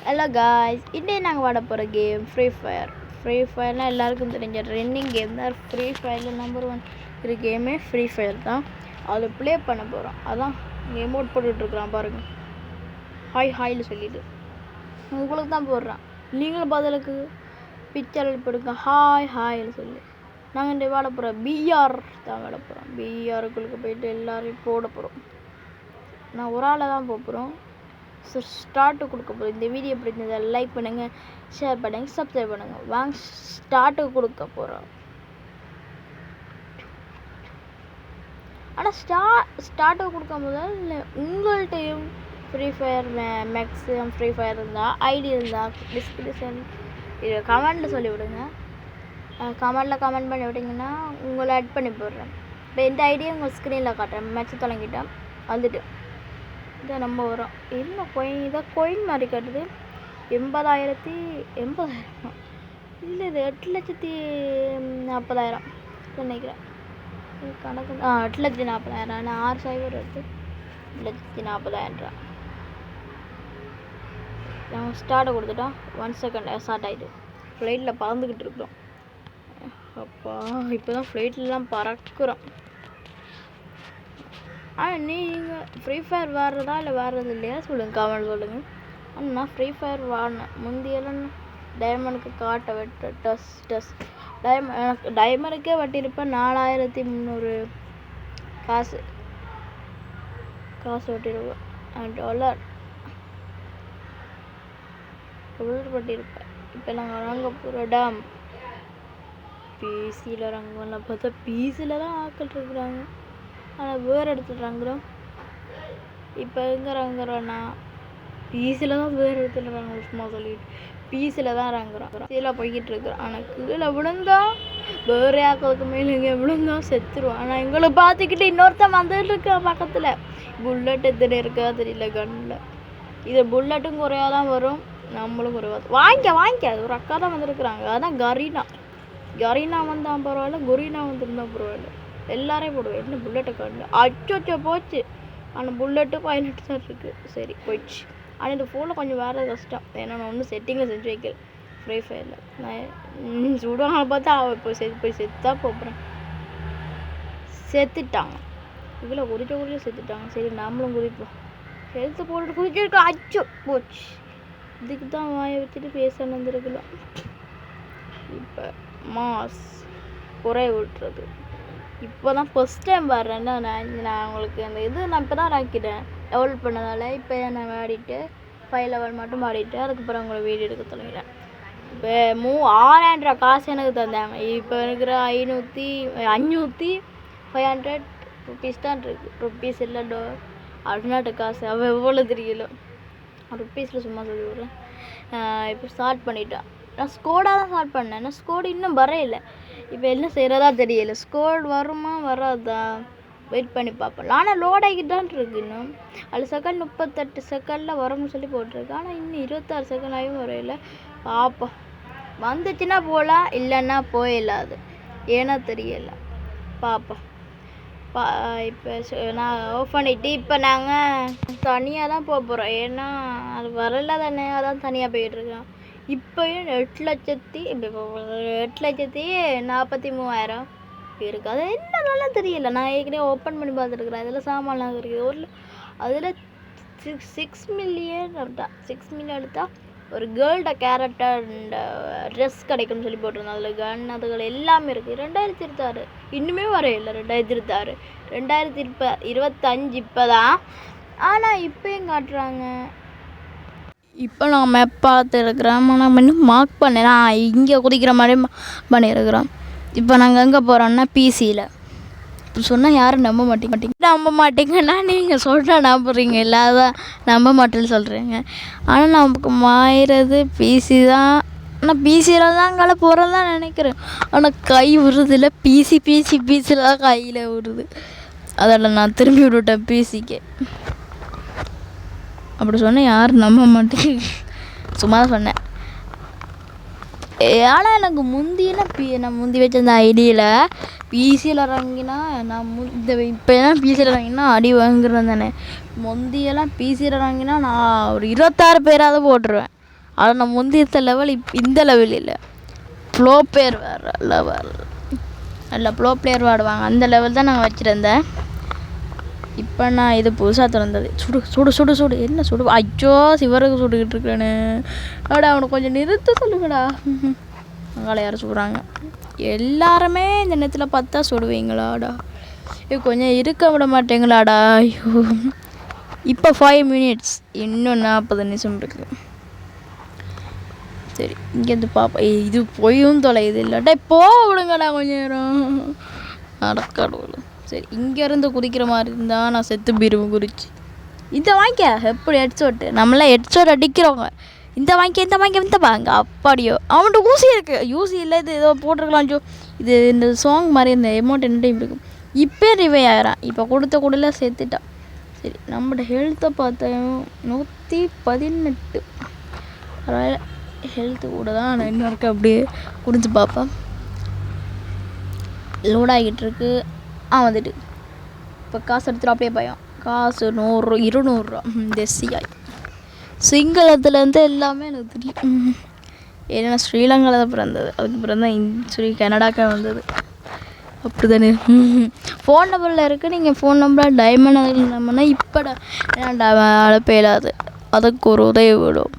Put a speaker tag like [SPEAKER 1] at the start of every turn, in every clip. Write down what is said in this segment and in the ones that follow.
[SPEAKER 1] Hello guys, இன்றைய நாங்கள் வாட போகிற கேம் ஃப்ரீ ஃபயர். ஃப்ரீ ஃபயர்னால் எல்லாருக்கும் தெரிஞ்ச ட்ரெண்டிங் கேம் தான். ஃப்ரீ ஃபயரில் நம்பர் 1 இருக்கிற கேமே ஃப்ரீ ஃபயர் தான். அதை ப்ளே பண்ண போகிறோம். அதான் எமோட் போட்டுட்ருக்குறான் பாருங்கள், ஹாய் ஹாய்னு சொல்லிட்டு உங்களுக்கு தான் போடுறான். நீங்களும் பதிலுக்கு பிக்சர் போடுங்க ஹாய் ஹாய்னு சொல்லி. நாங்கள் இந்த வாட போகிறோம் பிஆர் தான் வாட போகிறோம். பிஆருக்குள்ளுக்கு போயிட்டு எல்லோரையும் போட போகிறோம். நான் ஒரு ஆளை தான் போகிறோம். ஸோ ஸ்டார்ட்டு கொடுக்க போகிறோம். இந்த வீடியோ பிடிச்சதை லைக் பண்ணுங்கள், ஷேர் பண்ணுங்கள், சப்ஸ்கிரைப் பண்ணுங்கள். வாங்க ஸ்டார்ட்டு கொடுக்க போகிறோம். ஆனால் ஸ்டார்ட்டு கொடுக்கும் போது உங்கள்கிட்டையும் free fire maximum free fire இருந்தால் ஐடி இருந்தால் டிஸ்கிரிப்ஷன் இது கமெண்ட்டில் சொல்லி விடுங்க. கமெண்டில் கமெண்ட் பண்ணி விட்டிங்கன்னா உங்களை ஆட் பண்ணி போடுறேன். இப்போ இந்த ஐடியை உங்கள் ஸ்க்ரீனில் காட்டுறேன். மேட்ச் தொடங்கிட்டேன் வந்துட்டு இதை நம்ம வரோம். என்ன கொயின் இதை கொயின் மாதிரி காட்டுது. 80,000 இல்லை, இது 8,40,000 நினைக்கிறேன். இது கணக்கு 8,40,000. ஆனால் 6 சைபர் வருது. 8,40,000. நம்ம ஸ்டார்ட்டை கொடுத்துட்டோம். 1 செகண்ட் ஸ்டார்ட் ஆகிடுது. ஃப்ளைட்டில் பறந்துக்கிட்டு இருக்கிறோம். அப்பா இப்போ தான் ஃப்ளைட்லாம் பறக்கிறோம். ஆனால் நீங்கள் ஃப்ரீ ஃபயர் வாடுறதா இல்லை வாடுறது இல்லையா சொல்லுங்கள், கமெண்ட் சொல்லுங்கள். ஆனால் நான் ஃப்ரீ ஃபயர் வாடினேன். முந்தியெல்லாம் டைமண்டுக்கு காட்ட வெட்ட டஸ் எனக்கு டைமண்டுக்கே வட்டியிருப்பேன் 4,300 காசு வட்டியிருப்பேன். $1 வட்டியிருப்பேன். இப்போ நாங்கள் வாங்க போகிற டேம் பிசியில் இறங்குவோம்ல. பார்த்தா பிசியில் தான் ஆக்கள் இருக்கிறாங்க. ஆனால் வேறு இடத்துல இறங்குறோம். இப்போ எங்கே இறங்குறோன்னா பீஸில் தான் வேறு இடத்துல இறங்குறோம். சும்மா சொல்லிட்டு பீஸில் தான் இறங்குறோம். கீழே போய்கிட்டு இருக்கிறோம். ஆனால் கீழே விழுந்தா வேறு ஆக்களுக்கு மேலே இங்கே விழுந்தா செத்துருவோம். ஆனால் எங்களை பார்த்துக்கிட்டு இன்னொருத்தன் வந்துட்டு இருக்கான் பக்கத்தில். புல்லட் எத்தனை இருக்கா தெரியல கண்ணில். இது புல்லட்டும் குறையாக தான் வரும், நம்மளும் குறைவாது. வாங்கிக்க அது ஒரு அக்கா தான் வந்துருக்குறாங்க. அதான் கரீனா வந்தால் பரவாயில்ல, கொரினா வந்துருந்தால் பரவாயில்ல. எல்லாரையும் போடுவேன். என்ன புல்லட்டை காணல. அச்சோ போச்சு. ஆனால் புல்லட்டு 18 தான் இருக்குது. சரி போயிடுச்சு. ஆனால் இந்த ஃபோனில் கொஞ்சம் வேறு கஷ்டம். ஏன்னா நான் ஒன்றும் செட்டிங்கில் செஞ்சு வைக்கல ஃப்ரீ ஃபயரில். நான் சுடுவாங்க பார்த்தா இப்போ போய் செத்தா போகிறேன். செத்துட்டாங்க. இவ்வளோ குறிச்ச செத்துட்டாங்க. சரி நம்மளும் குதிப்போம். ஹெல்த்து போட்டுட்டு குதிச்சிருக்கா. அச்சோ போச்சு. இதுக்கு தான் வாயை வச்சுட்டு பேச வந்துருக்கலாம். இப்போ மாஸ் குறை விட்டுறது. இப்போ தான் ஃபஸ்ட் டைம் வர்றேன்னா நான் உங்களுக்கு அந்த இது நான் இப்போ தான் ஆக்கிட்டேன் டெவலப் பண்ணதால். இப்போ நான் ஆடிட்டு 5 லெவல் மட்டும் ஆடிட்டு அதுக்கப்புறம் உங்களை வீடியோ எடுக்க தொடங்கிட்டேன். இப்போ 6,000 காசு எனக்கு தந்தாங்க. இப்போ இருக்கிற 500 ருபீஸ் தான் இருக்குது. ருபீஸ் இல்லை அருநாட்டு காசு. அவள் எவ்வளோ தெரியல. ருபீஸில் சும்மா சொல்லி விட்றேன். இப்போ ஸ்டார்ட் பண்ணிட்டேன். நான் ஸ்கோடாக தான் ஸ்டார்ட் பண்ணேன். ஆனால் ஸ்கோடு இன்னும் வரையில. இப்போ என்ன செய்கிறதா தெரியல. ஸ்கோட் வருமா வராதா வெயிட் பண்ணி பார்ப்போம். ஆனால் லோட் ஆகிட்டு தான் இருக்கு. இன்னும் அது செகண்ட் 38 செகண்டில் வரும்னு சொல்லி போட்டிருக்கு. ஆனால் இன்னும் 26 செகண்ட் ஆகியும் வரையில. பார்ப்போம். வந்துச்சுன்னா போகலாம், இல்லைன்னா போயிடலாது. ஏன்னா தெரியல. பார்ப்போம். இப்போ நான் ஆஃப் பண்ணிவிட்டு இப்போ நாங்கள் தனியாக தான் போக போகிறோம். ஏன்னா அது வரல தானே, அதான் தனியாக போயிட்டுருக்கோம். இப்போயும் 8,43,000 இருக்குது. அது என்னன்னால தெரியல. நான் ஏற்கனவே ஓப்பன் பண்ணி பார்த்துருக்குறேன். அதில் சாமான்லாம் இருக்குது. அதில் 6 மில்லியன் எடுத்தால் ஒரு கேர்ள்ட கேரக்டர் ட்ரெஸ் கிடைக்கும்னு சொல்லி போட்டிருந்தேன். அதில் கன் அதுகள் எல்லாமே இருக்குது. 2026 இன்னுமே வரையில்லை. 2026 2025 இப்போ தான். ஆனால் இப்போயும் காட்டுறாங்க. இப்போ நான் மேப் பார்த்துருக்குறேன். நான் இன்னும் மார்க் பண்ணேன். நான் இங்கே குதிக்கிற மாதிரி பண்ணியிருக்கிறோம். இப்போ நாங்கள் எங்கே போகிறோன்னா பிசியில். இப்போ சொன்னால் யாரும் நம்ப மாட்டீங்கன்னா நீங்கள் சொல்கிறா நம்புறீங்க, இல்லாதான் நம்ப மாட்டேன்னு சொல்கிறீங்க. ஆனால் நமக்கு மாறுறது பிசி தான். ஆனால் பிசியில் தான் அங்கே போகிறோம் தான் நினைக்கிறேன். ஆனால் கை விடுறதில்ல. பிசியில் தான் கையில் விடுது. அதில் நான் திரும்பி விட்டுட்டேன் பிசிக்கு. அப்படி சொன்னேன் யாரும் நம்ப மாட்டேங்க. சும்மா தான் சொன்னேன். ஆனால் எனக்கு நான் முந்தி வச்சிருந்த ஐடியில் பிசியில் இறங்கினா நான் இப்போலாம் பிசியில் இறங்கினா அடி வாங்குறேன் தானே. முந்தியெல்லாம் பிசியில் இறங்கினா நான் ஒரு 26 பேராவது போட்டுருவேன். ஆனால் நான் முந்தைய லெவல் இந்த லெவல் இல்லை. ப்ளோ பிளேயர் வேறு லெவல், நல்லா ப்ளோ பிளேயர் ஆடுவாங்க அந்த லெவல் தான் நான் வச்சுருந்தேன். இப்போ நான் இது புதுசாக திறந்தது. சுடு சுடு சுடு சுடு என்ன சுடு, ஐயோ சிவருக்கு சுட்டுக்கிட்டு இருக்கேன்னு. அடா அவனை கொஞ்சம் நிறுத்த சொல்லுங்கடா. அங்கால யாரும் சுடுறாங்க. எல்லாருமே இந்த நேரத்தில் பார்த்தா சுடுவீங்களாடா, இது கொஞ்சம் இருக்க விட மாட்டேங்களாடா. ஐயோ இப்போ 5 minutes, இன்னும் 40 நிமிஷம் இருக்குது. சரி இங்கேருந்து பாப்பா, இது பொய்யும் தொலையுது இல்லைடா, போ விடுங்கடா கொஞ்சம் நேரம் நடக்கடவுள். சரி இங்கேருந்து குதிக்கிற மாதிரி இருந்தால் நான் செத்து போயிடுவேன் குறிச்சு. இதை வாங்கிக்க எப்படி ஹெட்ஷாட்டு, நம்மளாம் ஹெட்ஷாட் அடிக்கிறவங்க. இந்த வாங்கிக்க இந்த பாங்க அப்படியோ. அவன்கிட்ட ஊசி இருக்குது, ஊசி இல்லை இது ஏதோ போட்டிருக்கலாம். ஜோ இது இந்த சாங் மாதிரி இந்த அமௌண்ட் என்ன டைம் இருக்கும். இப்போ ரிவை ஆகிறான், இப்போ கொடுத்த கூடல சேர்த்துட்டான். சரி நம்மளோட ஹெல்த்தை பார்த்தேன் 118. பரவாயில்ல, ஹெல்த்து கூட தான் நான் இன்னும் இருக்க. அப்படியே குடிஞ்சு பார்ப்பேன். லோட் ஆகிட்டு இருக்கு. வந்துட்டு இப்போ காசு எடுத்துகிட்டு அப்படியே பயம். காசு 100 200 தேசியாய் சிங்களத்துலேருந்து எல்லாமே எனக்கு தெரியும். ஏன்னா ஸ்ரீலங்காவில் தான் பிறந்தது, அதுக்கப்புறம் தான் கனடாக்கா வந்தது. அப்படி தானே. ஃபோன் நம்பரில் இருக்குது. நீங்கள் ஃபோன் நம்பரில் டைமண்ட் நம்மனா இப்போ அழைப்பேலாது. அதுக்கு ஒரு உதவி விடும்.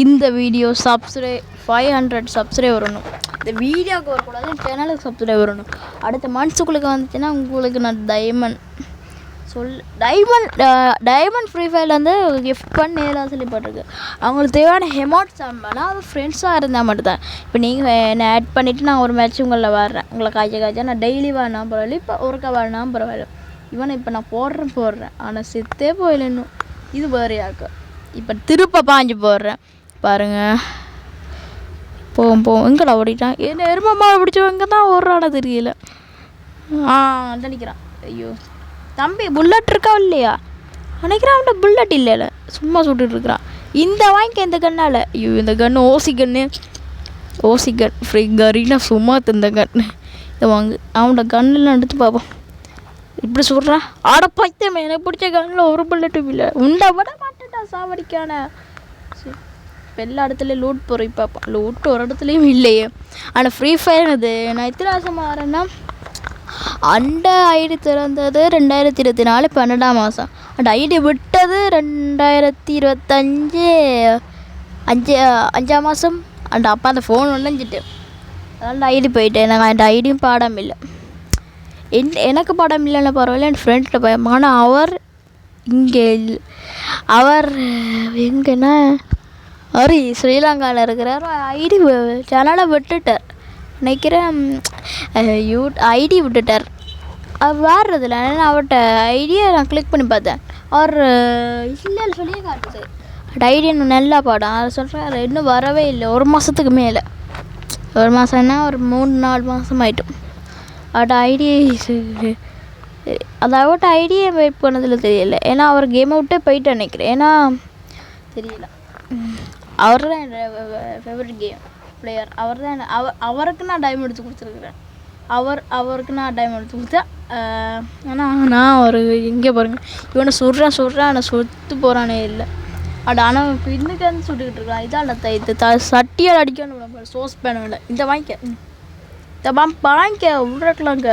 [SPEAKER 1] இந்த வீடியோ 500 சப்ஸ்கிரைப் வரணும். இந்த வீடியோவுக்கு வரக்கூடாது, சேனலுக்கு சப்ஸ்கிரைப் வரணும். அடுத்த மந்த்ஸுக்குள்ளே வந்துச்சுன்னா உங்களுக்கு நான் டைமண்ட் ஃப்ரீ ஃபயரில் வந்து கிஃப்ட் பண்ணேலாம் சொல்லப்பட்டிருக்கு. அவங்களுக்கு தேவையான ஹெமௌண்ட்ஸ் ஆனால் அது ஃப்ரெண்ட்ஸாக இருந்தால் மட்டும்தான். இப்போ நீங்கள் என்னை ஆட் பண்ணிவிட்டு நான் ஒரு மேட்ச் உங்களில் வர்றேன், உங்களை காய்ச்சா நான் டெய்லி வரனா பரவாயில்ல, இப்போ ஒருக்கா வரனா பரவாயில்ல. இவனை இப்போ நான் போடுறேன் ஆனால் செத்தே போயில இன்னும். இது வேறையாக்க இப்போ திருப்ப பாஞ்சு போடுறேன் பாருங்கள். போவோம் எங்கடா ஓடிட்டான். என்ன எருமம்மாவை பிடிச்சவங்க தான் ஓடுறான தெரியல. நினைக்கிறான். ஐயோ தம்பி புல்லட் இருக்கா இல்லையா நினைக்கிறான். அவன்கிட்ட புல்லட் இல்லைல்ல, சும்மா சுட்டுட்டு இருக்கிறான். இந்த வாங்கிக்க இந்த கண்ணால். ஐயோ இந்த கன்று ஓசி கன் ஃப்ரீ கரீனா சும்மா இந்த கன்று இதை வாங்கு. அவனோட கண்ணில் எடுத்து பார்ப்போம். இப்படி சொல்கிறான். ஆட பைத்தியமே, எனக்கு பிடிச்ச கண்ணில் ஒரு புல்லட்டும் இல்லை. உண்டை விட மாட்டேன்டா சாவடிக்கான. சரி இப்போ எல்லா இடத்துலையும் லூட் போகிறோம். பார்ப்போம் லூட் ஒரு இடத்துலையும் இல்லையே. ஆனால் ஃப்ரீ ஃபயர் அது நான் எத்தனை வருஷமாக வரேன்னா, அந்த ஐடி திறந்தது 2024 12ஆம் மாதம். அந்த ஐடி விட்டது 2025 5ஆம் மாதம். அந்த அப்பா அந்த ஃபோன் உழைஞ்சிட்டு அதனால் ஐடி போயிட்டேன். எனக்கு அந்த ஐடியும் பாடம் இல்லை. எனக்கு பாடம் இல்லைன்னா பரவாயில்ல, என் ஃப்ரெண்ட்கிட்ட பயம். ஆனால் அவர் இங்கே அவர் எங்கன்னா அவர் ஸ்ரீலங்காவில் இருக்கிறார். ஐடி சேனலை விட்டுட்டார் நினைக்கிறேன். ஐடி விட்டுட்டார். அவர் வாடுறதில்ல. ஏன்னா அவர்கிட்ட ஐடியை நான் கிளிக் பண்ணி பார்த்தேன். அவர் இல்லை சொல்லியே காட்டுது. ஐடி இன்னும் நல்லா பாடம். அதை சொல்கிறேன் இன்னும் வரவே இல்லை. ஒரு மாதத்துக்கு மேலே, ஒரு மாதம்னா ஒரு 3-4 மாதம் ஆகிட்டும். அவர்கிட்ட ஐடி அது அவர்கிட்ட ஐடியை வெயிட் பண்ணதில் தெரியல. ஏன்னா அவர் கேமை விட்டே போயிட்டு நினைக்கிறேன். ஏன்னா தெரியல. அவர் தான் என்னோட ஃபேவரட் கேம் பிளேயர். அவர் தான் அவருக்கு நான் டைம் எடுத்து கொடுத்துருக்குறேன். அவருக்கு நான் டைம் எடுத்து கொடுத்தேன். ஆனால் நான் ஒரு எங்கே பாருங்கள் இவனை சொல்கிறேன் ஆனால் சொத்து போகிறானே இல்லை. ஆனால் இப்போ இன்னுக்கு வந்து சுட்டுக்கிட்டு இருக்கான். இதான் இது சட்டியால் அடிக்கணும். சோஸ் பேனும் இல்லை. இந்த வாங்கிக்க வாங்கிக்க விட்றக்கலாங்க.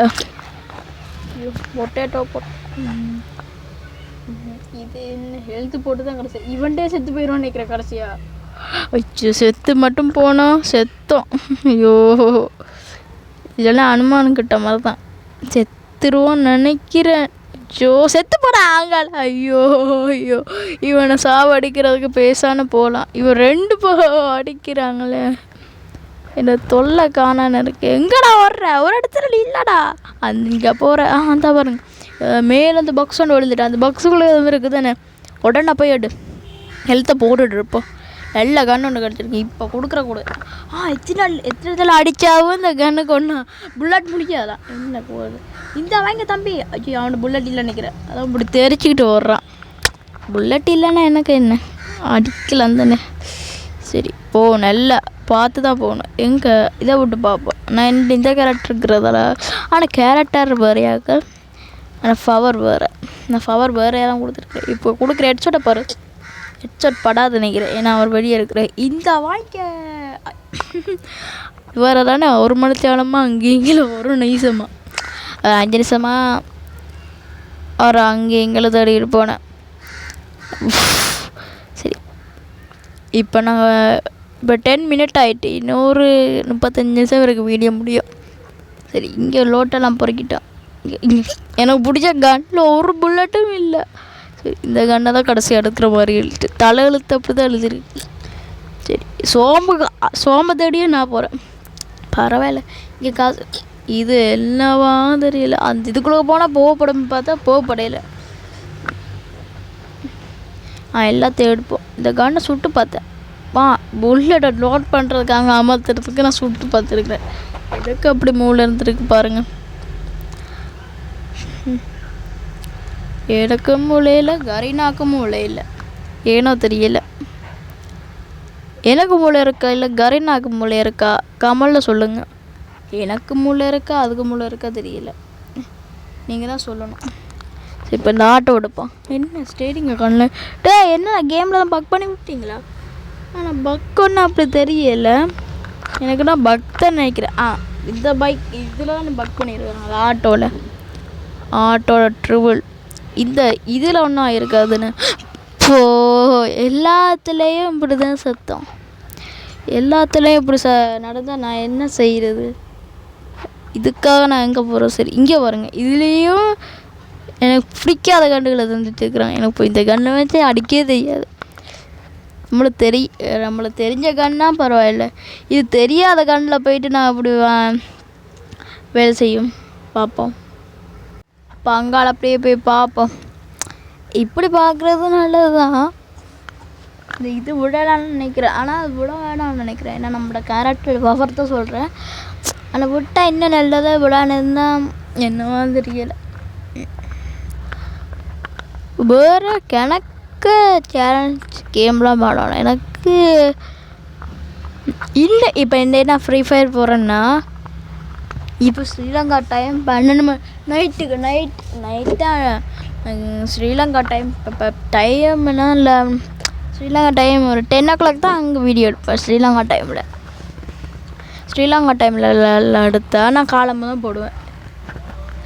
[SPEAKER 1] பொட்டேட்டோ இது என்ன ஹெல்த்து போட்டு தான் கடைசி இவன்டே செத்து போயிடுவான்னு நினைக்கிறேன் கடைசியாக. வச்சு செத்து மட்டும் போனோம், செத்தோம். ஐயோ இதெல்லாம் அனுமானம் கிட்ட மாதிரி தான். செத்துருவோன்னு நினைக்கிறேன். ஐயோ செத்து போகிறான் ஆங்கால. ஐயோ இவனை சாவு அடிக்கிறதுக்கு பேசான போகலாம். இவன் 2 அடிக்கிறாங்களே. என்னை தொல்லை காணான்னு இருக்கு. எங்கடா வர்ற ஒரு இடத்துல இல்லைடா. இங்கே போகிற அந்த பாருங்க மேலே அந்த பாக்ஸ் ஒன்று விழுந்துட்டேன். அந்த பாக்ஸுக்குள்ளே எதுவும் இருக்குது தானே. உடனே போய் எடு ஹெல்த்தை போட்டுட்ருப்போம். நல்ல கன்று ஒன்று கிடச்சிருக்கு. இப்போ கொடுக்குற கூட எத்தனை இதில் அடித்தாவும் இந்த கன்னுக்கு ஒன்று புல்லட் முடிக்காதான். என்ன போகுது இந்த வாங்க தம்பி. ஐயோ அவனோட புல்லட் இல்லை நினைக்கிறேன். அதான் இப்படி தெரிச்சிக்கிட்டு ஓடுறான். புல்லட் இல்லைன்னா எனக்கு என்ன அடிக்கலாம் தானே. சரி நல்லா பார்த்து தான் போகணும். எங்கே இதை விட்டு பார்ப்போம். நான் இந்த கேரக்டர் இருக்கிறதால. ஆனால் கேரக்டர் வேறையாக ஆனால் பவர் வேறு. நான் பவர் வேறையாக தான் கொடுத்துருக்கேன். இப்போ கொடுக்குற ஹெட்ஷாட்டை பாரு. ஹெட்செட் படாது நினைக்கிறேன், ஏன்னா அவர் வெளியே இருக்கிறேன். இந்த வாழ்க்கை வேறு தானே 1 மணி தேவலமாக அங்கேயும் ஒரு நிமிஷமாக 5 நிமிஷமாக அவர் அங்கே எங்களை தேடிட்டு போனேன். சரி, இப்போ நாங்கள் இப்போ 10 மினிட் ஆகிட்டு, இன்னொரு 35 நிமிஷம் வரைக்கும் வீடியோ முடியும். சரி, இங்கே லோட்டெல்லாம் பொறுக்கிட்டோம். எனக்கு பிடிச்ச கன்னில் ஒரு புல்லட்டும் இல்லை. சரி, இந்த கண்ணை தான் கடைசி எடுக்கிற மாதிரி எழுதிட்டு தலை எழுத்து அப்படி தான் எழுதிருக்கு. சரி, சோம்பு தேடியே நான் போகிறேன். பரவாயில்ல, இங்கே காசு இது என்னவா தெரியல. அந்த இதுக்குள்ளே போனால் போகப்படும் பார்த்தா போகப்படையில. எல்லாத்தையும் எடுப்போம். இந்த கண்ணை சுட்டு பார்த்தேன். புல்லட்டை நோட் பண்ணுறதுக்காக அமர்த்துறதுக்கு நான் சுட்டு பார்த்துருக்குறேன். எதுக்கு அப்படி மூளை இருந்துருக்கு பாருங்கள். எனக்கும் மூளையில் கரீனாக்கும் மூளை இல்லை, ஏனோ தெரியல. எனக்கு மூளை இருக்கா இல்லை கரீனாக்கு மூளை இருக்கா? கமலில் சொல்லுங்கள். எனக்கு மூளை இருக்கா அதுக்கு மூளை இருக்கா தெரியல, நீங்கள் தான் சொல்லணும். சரி, இப்போ இந்த ஆட்டோ எடுப்போம். என்ன ஸ்டேரிங்க கண்ணில் என்ன கேமில் தான் பக் பண்ணி விட்டீங்களா? ஆனால் பக் ஒன்றும் அப்படி தெரியல எனக்கு. நான் பக் தான் நினைக்கிறேன். இந்த பைக் இதில் தான் பக் பண்ணியிருக்காங்க. அது ஆட்டோட ட்ரிபிள் இந்த இதில் ஒன்றும் ஆயிருக்காதுன்னு. எல்லாத்துலேயும் இப்படி தான் சத்தம். எல்லாத்துலேயும் இப்படி நடந்தால் நான் என்ன செய்கிறது? இதுக்காக நான் எங்கே போகிறோம்? சரி, இங்கே பாருங்க. இதுலேயும் எனக்கு பிடிக்காத கண்டுகளை தந்துட்டு இருக்கிறாங்க. எனக்கு இப்போ இந்த கண்ணை வச்சு அடிக்கவே தெரியாது. நம்மளுக்கு தெரிஞ்ச கண்ணா பரவாயில்ல. இது தெரியாத கண்ணில் போயிட்டு நான் அப்படி வேலை செய்யும் பார்ப்போம். அப்போ அங்கால அப்படியே போய் பார்ப்போம். இப்படி பார்க்குறது நல்லது தான். இது விடலான்னு நினைக்கிறேன், ஆனால் அது விட வேணாம்னு நினைக்கிறேன். ஏன்னா நம்மளோட கேரக்டர் பவர் தான் சொல்கிறேன். ஆனால் விட்டால் இன்னும் நல்லதாக விடான்னு இருந்தால் என்னவா தெரியலை. வேறு கணக்கு சேலஞ்ச் கேம்லாம் விளாடணும் எனக்கு இல்லை. இப்போ நான் ஃப்ரீ ஃபயர் போகிறேன்னா இப்போ ஸ்ரீலங்கா டைம் 12 மணி நைட்டாக ஸ்ரீலங்கா டைம். இப்போ டைம்னா இல்லை, ஸ்ரீலங்கா டைம் ஒரு 10 o'clock தான் அங்கே வீடியோ எடுப்பேன். ஸ்ரீலங்கா டைமில் எடுத்தால் நான் காலமாக தான் போடுவேன்.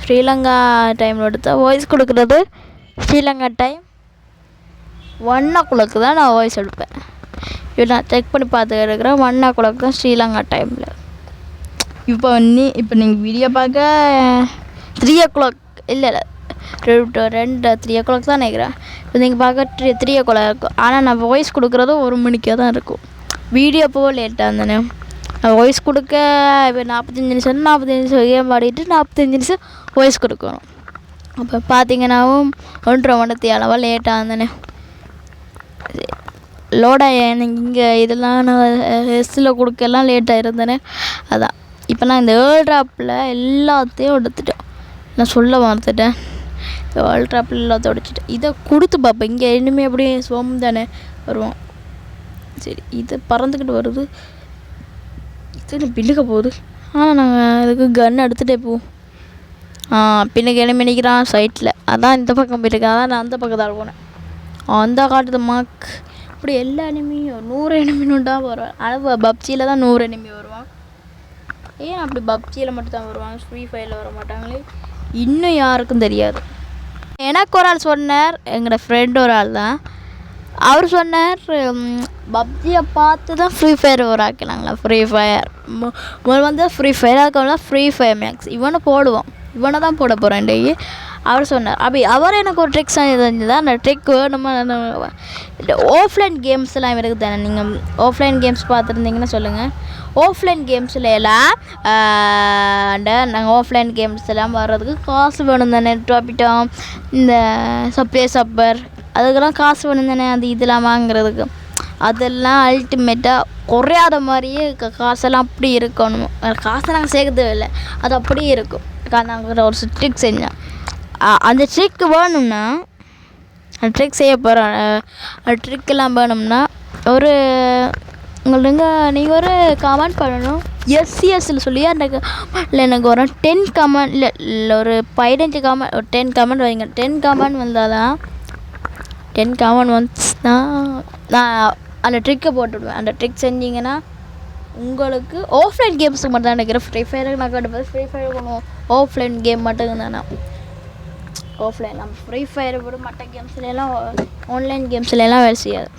[SPEAKER 1] ஸ்ரீலங்கா டைமில் எடுத்தால் வாய்ஸ் கொடுக்குறது ஸ்ரீலங்கா டைம் 1 o'clock தான் நான் வாய்ஸ் எடுப்பேன். இப்போ நான் செக் பண்ணி பார்த்து எடுக்கிறேன். 1 o'clock தான் ஸ்ரீலங்கா டைமில். இப்போ நீங்கள் வீடியோ பார்க்க 3 o'clock இல்லை 3 o'clock தான் நினைக்கிறேன். இப்போ நீங்கள் பார்க்க 3 o'clock இருக்கும். ஆனால் நான் வாய்ஸ் கொடுக்குறது 1 மணிக்கே தான் இருக்கும். வீடியோ போக லேட்டாக இருந்தேனே. நான் வாய்ஸ் கொடுக்க இப்போ 45 நிமிஷம் கேம் ஆடிட்டு 45 நிமிஷம் வாய்ஸ் கொடுக்கணும். அப்போ பார்த்தீங்கன்னாவும் 1.5 மணி அளவாக லேட்டாக இருந்தேனே. லோடாக எனக்கு இங்கே இதெல்லாம் நான் ஹெஸ்ஸில் கொடுக்கலாம் லேட்டாக இருந்தேனே. அதான் இப்போ நான் இந்த வேர்ல்ட் ட்ராப்பில் எல்லாத்தையும் எடுத்துட்டேன். நான் சொல்ல மறந்துட்டேன். இந்த வேர்ல்ட் ட்ராப்பில் எல்லாத்தையும் உடைச்சிட்டேன். இதை கொடுத்து பார்ப்பேன். இங்கே இனிமேல் அப்படியே சோம் தானே வருவோம். சரி, இது பறந்துக்கிட்டு வருது. இது பின்னுக்க போகுது. ஆனால் நாங்கள் இதுக்கு கன் எடுத்துகிட்டே போவோம். பின்னுக்கு எனிமி நிற்கிறான் சைட்டில். அதான் இந்த பக்கம் போயிட்டுருக்கேன். அதான் நான் அந்த பக்கத்தால் போனேன். அந்த காட்டுது மார்க். இப்படி எல்லா எனிமியும் 100 எனிமின்னு தான் வருவான். ஆனால் பப்ஜியில் தான் 100 எனிமி வருவான். ஏன் அப்படி பப்ஜியில் மட்டும் தான் வருவாங்க, ஃப்ரீ ஃபயரில் வர மாட்டாங்களே? இன்னும் யாருக்கும் தெரியாது. எனக்கு ஒரு ஆள் சொன்னார், எங்களோட ஃப்ரெண்ட் ஒரு ஆள் தான். அவர் சொன்னார் பப்ஜியை பார்த்து தான் ஃப்ரீ ஃபயர் வராக்கினாங்களா. ஃப்ரீ ஃபயர் வந்து ஃப்ரீ ஃபயர் ஆக்கலாம். ஃப்ரீ ஃபயர் மேக்ஸ் இவனை போடுவோம், இவனை தான் போட போகிறேன் டெய்லி. அவர் சொன்னார். அப்படி அவர் எனக்கு ஒரு ட்ரிக்ஸ் தெரிஞ்சுதான். அந்த ட்ரிக் வேணுமா? ஆஃப்லைன் கேம்ஸ்லாம் இவருக்கு தானே. நீங்கள் ஆஃப்லைன் கேம்ஸ் பார்த்துருந்தீங்கன்னா சொல்லுங்கள். ஆஃப்லைன் கேம்ஸில் எல்லாம் நாங்கள் ஆஃப்லைன் கேம்ஸ் எல்லாம் வர்றதுக்கு காசு வேணும் தானே. டாப்பிட்டோம் இந்த சப்பர் அதுக்கெல்லாம் காசு வேணும் தானே. அது இதெல்லாம் வாங்குறதுக்கு அதெல்லாம் அல்டிமேட்டாக குறையாத மாதிரியே காசெல்லாம் அப்படி இருக்கணும். காசை நாங்கள் சேர்க்க தேவையில்லை, அது அப்படியே இருக்கும். நாங்கள் ஒரு ட்ரிக் செஞ்சோம். அந்த ட்ரிக் வேணும்னா அந்த ட்ரிக் செய்ய போகிறோம். ட்ரிக்கெல்லாம் வேணும்னா ஒரு உங்களுக்கு நீங்கள் ஒரு கமெண்ட் பண்ணணும். எஸ்சிஎஸ்சில் சொல்லி அந்த இல்லை எனக்கு ஒரு 10 கமெண்ட் இல்லை ஒரு 15 கமெண்ட் ஒரு 10 கமெண்ட் வைங்க. 10 கமெண்ட் வந்தால் தான் 10 காமன் ஒன்ஸ்னால் நான் அந்த ட்ரிக்கை போட்டுவிடுவேன். அந்த ட்ரிக் செஞ்சிங்கன்னா உங்களுக்கு ஆஃப்லைன் கேம்ஸுக்கு மட்டும் தான் நினைக்கிறேன். ஃப்ரீ ஃபயருக்கு நான் கட்டுப்பது ஃப்ரீ ஃபயர் ஒன்றும் ஆஃப்லைன் கேம் மட்டும் தானே. ஆஃப்லைன் நம்ம ஃப்ரீ ஃபயரை விட மற்ற கேம்ஸ்லாம் ஆன்லைன் கேம்ஸ்லாம் வேலை செய்யாது.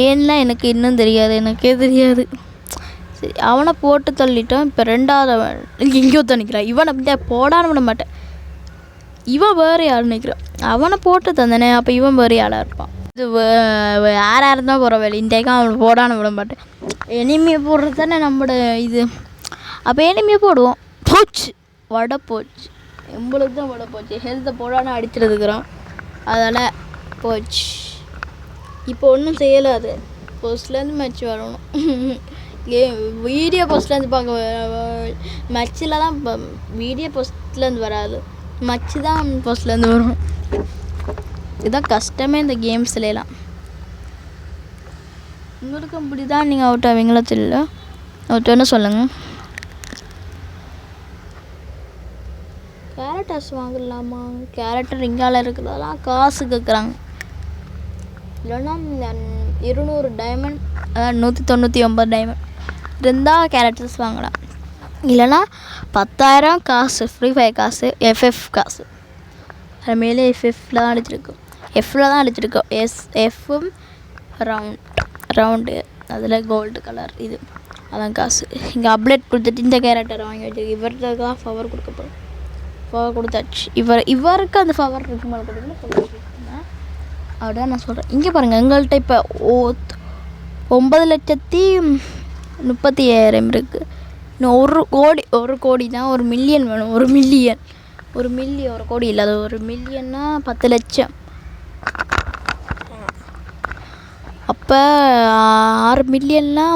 [SPEAKER 1] ஏன்னா எனக்கு இன்னும் தெரியாது, எனக்கே தெரியாது. சரி, அவனை போட்டு தள்ளிட்டான். இப்போ ரெண்டாவது அவன் எங்கேயோ தான் நிற்கிறான். இவனை அப்படியே போடான்னு விட மாட்டேன். இவன் வேறு யார் நிற்கிறான். அவனை போட்டு தந்தானே, அப்போ இவன் வேறு யாராக இருப்பான். இது யாராக இருந்தால் போகிற வேலை. இன்றைக்கும் அவனை போடான்னு விட மாட்டேன். எனிமையை போடுறது தானே நம்மளோட இது. அப்போ எனிமையை போடுவோம். போச்சு, வடை போச்சு. எம்பளுக்கு தான் வடை போச்சு. ஹெல்த்தை போடான்னு அடிச்சிருந்துக்கிறோம். அதனால் போச்சு. இப்போ ஒன்றும் செய்யலாது. ஃபர்ஸ்ட்லேருந்து மேட்ச் வரணும். வீடியோ போஸ்ட்லேருந்து பார்க்க மச்சில் தான் வீடியோ போஸ்ட்லேருந்து வராது. மச்சு தான் போஸ்ட்லேருந்து வரும். இதுதான் கஷ்டமே இந்த கேம்ஸ்லாம். உங்களுக்கு அப்படி தான் நீங்கள் அவுட் ஆவீங்களா தெரியல. அவுட் வேணால் சொல்லுங்கள். கேரக்டர்ஸ் வாங்கலாமா? கேரக்டர் இங்கால இருக்கிறதெல்லாம் காசு கேட்குறாங்க. இல்லைன்னா 200 டைமண்ட், அதாவது 199 டைமண்ட் இருந்தால் கேரக்டர்ஸ் வாங்கலாம். இல்லைன்னா 10,000 காசு, ஃப்ரீ ஃபயர் காசு, எஃப்எஃப் காசு. அது மேலே எஃப்எஃப்பில் தான் அடிச்சிருக்கோம். எஃப்பில் தான் அடிச்சிருக்கோம். எஃப்பும் ரவுண்டு அதில் கோல்டு கலர் இது, அதான் காசு. இங்கே அப்டேட் கொடுத்துட்டு இந்த கேரக்டரை வாங்கி வச்சுருக்கு. இவர்கிட்ட பவர் கொடுக்க போகிறோம். பவர் கொடுத்தாச்சு. இவருக்கு அந்த பவர் இருக்கு மேலே கொடுக்கணும். அப்படிதான் நான் சொல்கிறேன். இங்கே பாருங்கள், எங்கள்கிட்ட இப்போ 9,35,000 இருக்குது. இன்னும் 1 கோடி தான். 1 மில்லியன் வேணும். 1 மில்லியன் 1 கோடி இல்லை, அது 1 மில்லியன்னா 10 லட்சம். அப்போ 6 மில்லியன்னா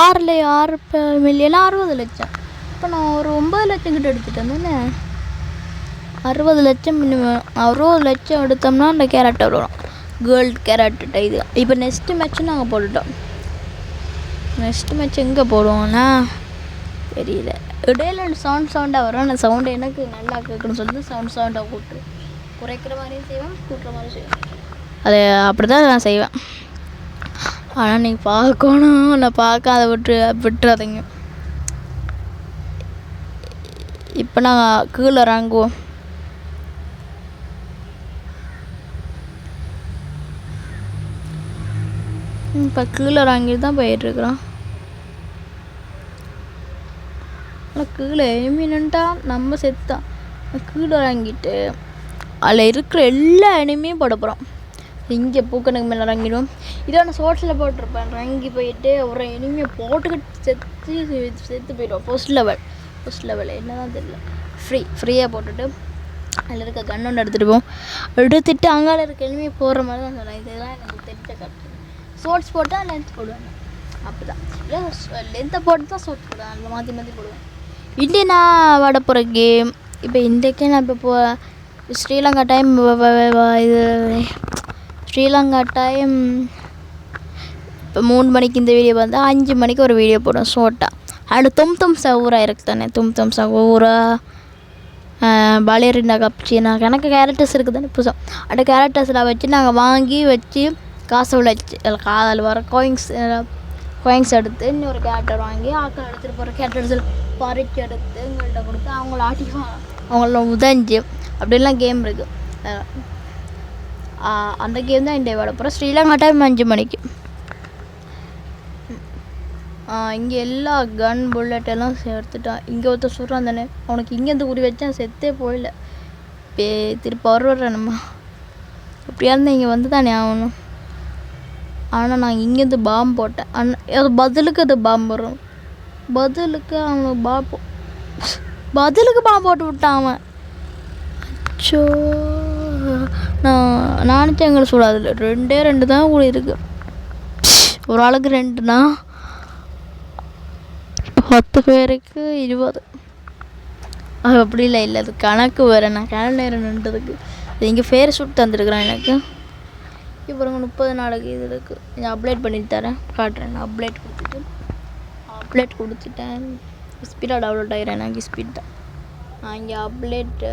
[SPEAKER 1] 6 மில்லியனா 60 லட்சம். இப்போ நான் ஒரு 9 லட்சம் கிட்ட எடுத்துட்டேன் தானே. 60 லட்சம் மினிமம். 60 லட்சம் எடுத்தோம்னா அந்த கேரக்டர் வரும். கேர்ள்ட் கேரக்டர் இது. இப்போ நெக்ஸ்ட்டு மேட்ச்சும் நாங்கள் போட்டுட்டோம். நெக்ஸ்ட் மேட்ச் எங்கே போடுவோம்னா தெரியல. இடையில சவுண்டாக வரும். அந்த சவுண்டு எனக்கு நல்லா கேட்கணும்னு சொல்லிட்டு சவுண்டாக குறைக்கிற மாதிரியும் செய்வேன், கூட்டுற மாதிரி செய்வேன். அது அப்படி தான் நான் செய்வேன். ஆனால் நீங்கள் பார்க்கணும். நான் பார்க்காத விட்டுறாதீங்க. இப்போ நாங்கள் கீழே இறங்குவோம். இப்போ கீழே இறங்கிட்டு தான் போயிட்டுருக்குறோம். ஆனால் கீழே எனிமின்ட்டா நம்ம செத்தான். கீழே இறங்கிட்டு அதில் இருக்கிற எல்லா எனிமையும் போட போகிறோம். இங்கே பூக்கணுக்கு மேலே இறங்கிடுவோம். இதோ நான் ஷோர்ட்ஸில் போட்டிருப்பேன். இறங்கி போயிட்டு ஒரு எனிமையை போட்டுக்கிட்டு செத்து போயிடுவோம். ஃபர்ஸ்ட் லெவல் என்ன தான் தெரியல. ஃப்ரீயாக போட்டுட்டு அதில் இருக்க கன் ஒன்று எடுத்துகிட்டு போவோம். எடுத்துகிட்டு அங்கால இருக்க எனிமையை போடுற மாதிரி தான் சொன்னேன். இதெல்லாம் எனக்கு தெரிஞ்ச கட்டு. ஷோர்ட்ஸ் போட்டால் லென்த் போடுவேன். அப்படி தான் இல்லை, லென்த்தை போட்டு தான் ஷோர்ட்ஸ் போடுவேன். அதில் மாற்றி போடுவேன். இன்றைக்கி நான் விட போகிற கேம் இப்போ இன்றைக்கே நான் இப்போ ஸ்ரீலங்கா டைம் இது ஸ்ரீலங்கா டைம் இப்போ 3 மணிக்கு இந்த வீடியோ வந்தால் 5 மணிக்கு ஒரு வீடியோ போடுவோம் ஷோர்ட்டாக. அண்ட் தும் சவுரா இருக்குது தானே. தும் சவுரா பலேரினா கப்ச்சினா கணக்கு கேரக்டர்ஸ் இருக்குது தானே புதுசாக. அந்த கேரக்டர்ஸில் வச்சு நாங்கள் வாங்கி வச்சு காசை விளைச்சி அதில் வர கோயின்ஸ் எடுத்து இன்னொரு கேரக்டர் வாங்கி ஆக்கள் எடுத்துகிட்டு போகிற கேரக்டர்ஸில் பறிச்சு எடுத்து எங்கள்கிட்ட கொடுத்து அவங்கள அவங்கள உதஞ்சு அப்படிலாம் கேம் இருக்குது. அந்த கேம் தான் இன்றைய விட போகிறோம். ஸ்ரீலங்கா டைம் 5 மணிக்கு. இங்கே எல்லா கன் புல்லட் எல்லாம் எடுத்துட்டான். இங்கே ஒருத்தர் சொல்கிறான் தானே, அவனுக்கு இங்கேருந்து குறி வச்சா செத்தே போயிடல. திருப்பி வருவேன் நம்ம. அப்படியா இருந்தால் இங்கே வந்து தானே ஆகணும். ஆனால் நான் இங்கேருந்து பாம்பு போட்டேன். அது பதிலுக்கு அது பாம்பு வரும். பதிலுக்கு அவனுக்கு பதிலுக்கு பாம்பு போட்டு விட்டான் அவன். அச்சோ, நான் நினச்சேன் எங்களை சொல்லாது. 2 தான் கூட இருக்குது. ஒரு ஆளுக்கு 2னா 10 பேருக்கு 20. அது அப்படி இல்லை. அது கணக்கு வேறு. நான் கணக்கு நேரம் நின்றதுக்கு இங்கே ஃபேர் ஷூட் தந்துருக்குறேன் எனக்கு. இப்போ 30 நாளைக்கு இது இருக்குது. நான் அப்டேட் பண்ணிட்டு தரேன், காட்டுறேன். நான் அப்டேட் கொடுத்துட்டேன். ஸ்பீடாக டவுன்லோட் ஆகிறேன். எனக்கு ஸ்பீட் தான். நான் இங்கே அப்டேட்டு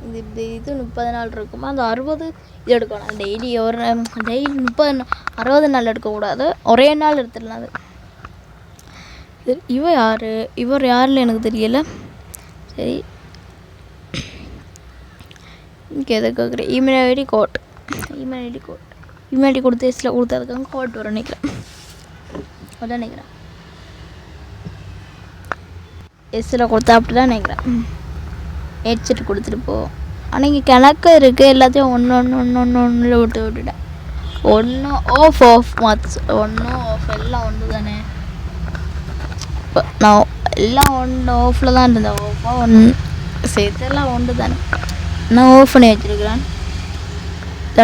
[SPEAKER 1] இது 30 நாள் இருக்குமா, அந்த 60 இது எடுக்கணும். டெய்லி 30 60 நாள் எடுக்கக்கூடாது, ஒரே நாள் எடுத்துடலாம். அது இவர் யாருன்னு எனக்கு தெரியல. சரி, இங்கே எதை கேட்குறேன்? இமெயில் ஐடி கொடுத்து எஸ்ல கொடுத்ததுக்காக கோட் வர நினைக்கிறேன். அதான் நினைக்கிறேன், எஸ்ஸில் கொடுத்தா அப்படி தான் நினைக்கிறேன். ஹெட்செட் கொடுத்துட்டு போ. ஆனால் இங்கே கணக்கு இருக்குது, எல்லாத்தையும் ஒன்றில் விட்டுட்டேன். ஒன்று ஆஃப் மார்க்ஸ், ஒன்றும் ஆஃப், எல்லாம் ஒன்று தானே. இப்போ நான் எல்லாம் ஆஃபில் தான் இருந்தேன். ஆஃபாக சேர்த்து எல்லாம் ஒன்று தானே. நான் ஆஃப் பண்ணி வச்சுருக்கிறேன்.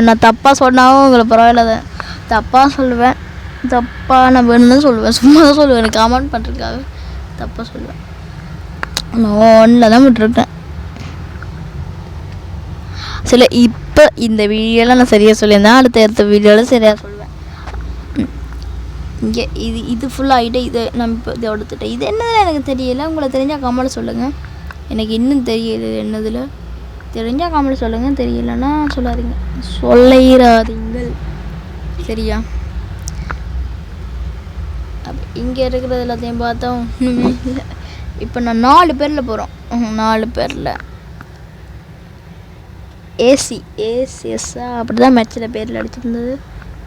[SPEAKER 1] நான் தப்பாக சொன்னாலும் உங்களுக்கு பரவாயில்ல, தப்பாக சொல்லுவேன். தப்பாக நான் வேணும்னு சொல்லுவேன், சும்மா தான் சொல்லுவேன். எனக்கு கமெண்ட் பண்ணுறதுக்காக தப்பாக சொல்லுவேன். நான் ஒன்றில் தான் விட்டுருக்கேன். இப்போ இந்த வீடியோலாம் நான் சரியாக சொல்லியிருந்தேன், அடுத்த வீடியோவில் சரியாக சொல்லுவேன். இங்கே இது ஃபுல்லாகிட்டு இதை நம்ம இப்போ இதை எடுத்துட்டேன். இது என்னதில் எனக்கு தெரியல, உங்களை தெரிஞ்சால் கமெண்ட் சொல்லுங்கள். எனக்கு இன்னும் தெரியல என்னதில், தெரிஞ்சால் கமெண்ட் சொல்லுங்கள், தெரியலன்னா சொல்லிடாதீங்கள், சரியா? இங்கே இருக்கிறது எல்லாத்தையும் பார்த்தா ஒன்றுமே இல்லை. இப்போ நான் 4 பேரில் போகிறோம். 4 பேரில் ஏசிஎஸ்ஸா அப்படி தான் மேட்சில் பேரில் அடிச்சிருந்தது,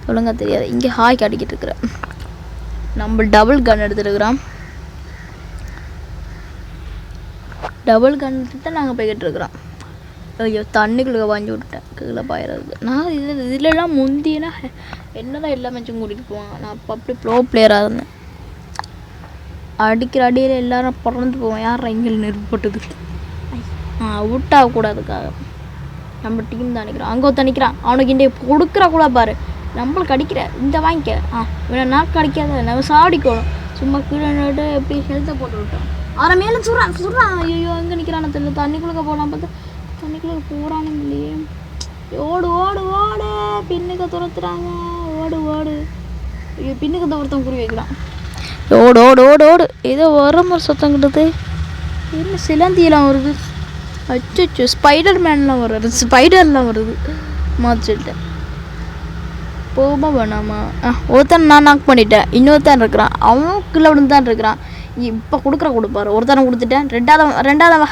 [SPEAKER 1] ஒழுங்காக தெரியாது. இங்கே ஹாய்க்கு அடிக்கிட்டு இருக்கிறேன். நம்ம டபுள் கன் எடுத்துருக்குறோம். டபுள் கன் எடுத்து நாங்கள் போய்கிட்டு இருக்கிறோம். ஐயோ, தண்ணிக்குள்ளே வாங்கி விட்டுட்டேன், கீழே பாயிறது. நான் இதிலெல்லாம் முந்தினா என்னதான் எல்லா மேட்சும் கூட்டிகிட்டு போவாங்க. நான் அப்போ அப்படி ப்ரோ பிளேயராக இருந்தேன். அடிக்கிற அடியில் எல்லாரும் பிறந்து போவேன். யார் இங்கே நெருப்பு போட்டது அவுட் ஆகக்கூடாதுக்காக. நம்ம டீம் தான் நினைக்கிறோம். அங்கே ஒருத்த நிற்கிறான், அவனுக்கு இங்கே கொடுக்குற கூட பாரு, நம்மளுக்கு அடிக்கிற இந்த வாங்கிக்க. வேணா நாக்கு அடிக்காத, நம்ம சாடிக்கணும். சும்மா கீழே நட்டு எப்படி ஹெல்த்தை போட்டு விட்டோம். அவரை மேலே சுடுறான். ஐயோ, எங்கே நிற்கிறான்னு தெரியல. தண்ணிக்குள்ளே போகலாம் பார்த்தா தண்ணிக்குள்ளே போகிறானு இல்லையே. ஓடு பின்னுக்கு துரத்துறாங்க. ஓடு ஐயோ, பின்னுக்கு ஒருத்தன் குறி வைக்கிறான். ஓடு ஏதோ வர மாதிரி சத்தம் கிட்டது. என்ன சிலந்தியெல்லாம் வருது. அச்சோ, ஸ்பைடர்லாம் வருது. மாற்றிட்டேன். போக வேணாமா? ஒருத்தன் நான் நாக் பண்ணிட்டேன். இன்னொருத்தன் இருக்கிறான், அவன் கீழே விழுந்து தான் இருக்கிறான். இப்போ கொடுப்பாரு. ஒருத்தனை கொடுத்துட்டேன். ரெண்டாவது வா.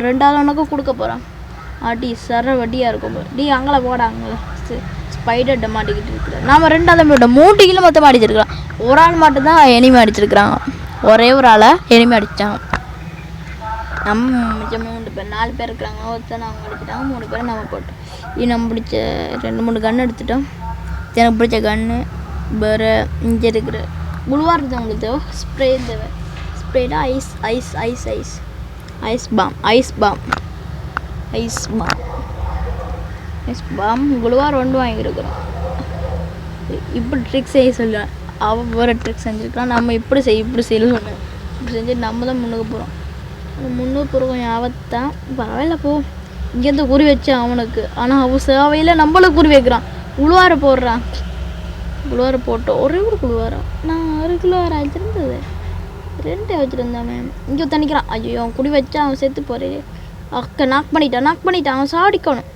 [SPEAKER 1] ரெண்டாவது உனக்கும் கொடுக்க போகிறான். அடி சர வட்டியாக இருக்கும். டி அங்கே போடாங்க. ஸ்பைடர்கிட்ட மாட்டிக்கிட்டு இருக்கிறேன். நாம் 2ஆவது போய்ட்டோம். 3 கிலோ மொத்தம் அடிச்சிருக்கிறான். ஒரு ஆள் மட்டும் தான் எனிமி அடிச்சிருக்கிறாங்க. ஒரே ஒரு ஆளை எனிமி அடித்தாங்க. நம்ம மிச்சம் 3 பேர், 4 பேர் இருக்கிறாங்க. ஒருத்தர் அவங்க அடிச்சிட்டாங்க, 3 பேர் நம்ம போட்டோம். நம்ம பிடிச்ச 2-3 கன்று எடுத்துட்டோம். எனக்கு பிடிச்ச கன்று வேறு. இங்கே இருக்கிற குழுவாக இருக்குது அவங்களுக்கு தேவை. ஸ்ப்ரே தேவை. ஸ்ப்ரேனா ஐஸ் பாம் குழுவாக 2 வாங்கியிருக்கிறோம். இப்படி ட்ரிக்ஸ் செய்ய சொல்லுவேன். அவன் வேறு ட்ரிக்ஸ் செஞ்சுருக்கான். நம்ம இப்படி செய்யல சொன்னேன். இப்படி செஞ்சு நம்ம தான் முன்னுக்கு போகிறோம். முன்னுக்கு போகிறோம் யாவத்தான் பரவாயில்ல போ. இங்கேருந்து குறி வச்சான் அவனுக்கு. ஆனால் அவன் சேவையில் நம்மளை குறி வைக்கிறான். குழுவார போடுறான். குழுவார போட்டோம். ஒரே ஒரு குழுவாரம். நான் 1 குழுவாரம் வச்சுருந்தது 2 வச்சுருந்தேன். இங்கே தண்ணிக்கிறான். ஐயோ, அவன் குடி வச்சா அவன் செத்து போகிறே. நாக் பண்ணிட்டான். அவன் சாடிக்கணும்.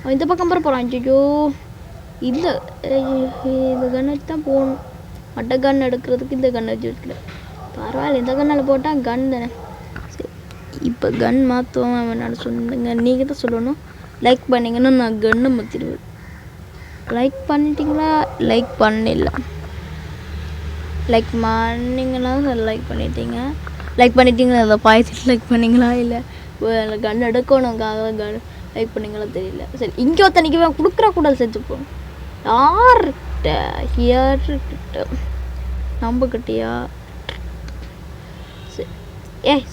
[SPEAKER 1] அவன் இந்த பக்கம் போகிறான். ஐயோ, இல்லை, இந்த கன் வச்சு தான் போகணும். மட்ட கன் எடுக்கிறதுக்கு இந்த கன் வச்சு வைக்கிறேன். பரவாயில்ல, இந்த கண்ணில் போட்டால் கன் தானே. சரி, இப்போ கன் மாற்றுவோம். அவன் சொன்னீங்க, நீங்கள் தான் சொல்லணும். லைக் பண்ணிங்கன்னா நான் கன்னு மாற்றிடுவேன். லைக் பண்ணிட்டீங்களா? லைக் பண்ணல. லைக் பண்ணிங்கன்னா லைக் பண்ணிட்டீங்களா? அதை பாயத்தில் லைக் பண்ணிங்களா? இல்லை கன் எடுக்கணுங்காக கன் லைக் பண்ணிங்களா தெரியல. சரி, இங்கே ஒருத்தனைக்கு கொடுக்குற கூட செத்துப்போம். யார்கிட்ட? நம்பக்கிட்டியா?